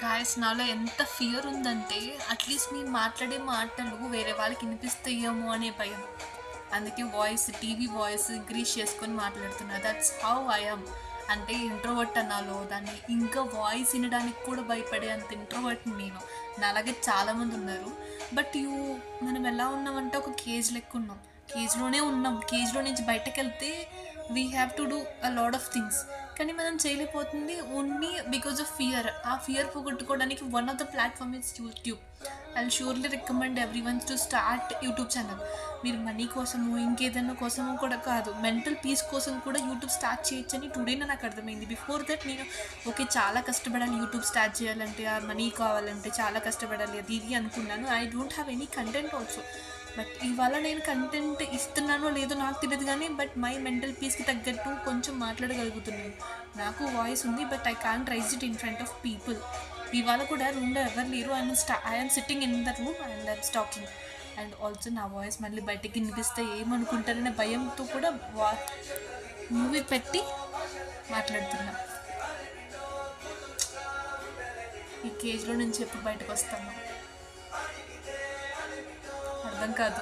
Guys నాలో ఎంత fear ఉందంటే అట్లీస్ట్ నేను మాట్లాడే మాటలు వేరే వాళ్ళకి వినిపిస్తాయేమో అనే భయం. అందుకే టీవీ వాయిస్ ఇంక్రీజ్ చేసుకొని మాట్లాడుతున్నా. That's how I am. అంటే ఇంట్రోవర్ట్ అన్నాలో దాన్ని ఇంకా వాయిస్ వినడానికి కూడా భయపడే అంత ఇంట్రోవర్ట్ నేను. నా అలాగే చాలామంది ఉన్నారు. బట్ మనం ఎలా ఉన్నామంటే ఒక కేజ్ లెక్క ఉన్నాం. కేజ్లోనే ఉన్నాం. కేజ్లో నుంచి బయటకు వెళ్తే we have to do a lot of things. కానీ మనం చేయలేకపోతుంది ఓన్లీ బికాజ్ ఆఫ్ ఫియర్. ఆ ఫియర్ పోగొట్టుకోవడానికి one of the platform is YouTube. I surely recommend everyone to start YouTube channel. మీరు మనీ కోసము ఇంకేదైనా కోసము కూడా కాదు, మెంటల్ పీస్ కోసం కూడా యూట్యూబ్ స్టార్ట్ చేయొచ్చని టుడేనే నాకు అర్థమైంది. బిఫోర్ దట్ నేను ఓకే చాలా కష్టపడాలి యూట్యూబ్ స్టార్ట్ చేయాలంటే, ఆ మనీ కావాలంటే చాలా కష్టపడాలి అది ఇది అనుకున్నాను. I don't have any content also. But ఇవాళ నేను కంటెంట్ ఇస్తున్నానో లేదో నాకు తెలియదు, కానీ బట్ మై మెంటల్ పీస్కి తగ్గట్టు కొంచెం మాట్లాడగలుగుతున్నాను. నాకు వాయిస్ ఉంది, but I can't raise it in front of people. ఇవాళ కూడా రూమ్లో ఎవరు లేరు. I'm sitting in the room and I'm talking. And also నా వాయిస్ మళ్ళీ బయటకి వినిపిస్తే ఏమనుకుంటారనే భయంతో కూడా మూవీ పెట్టి మాట్లాడుతున్నా. ఈ కేజ్లో నుంచి ఎప్పుడు బయటకు వస్తాను అర్థం కాదు.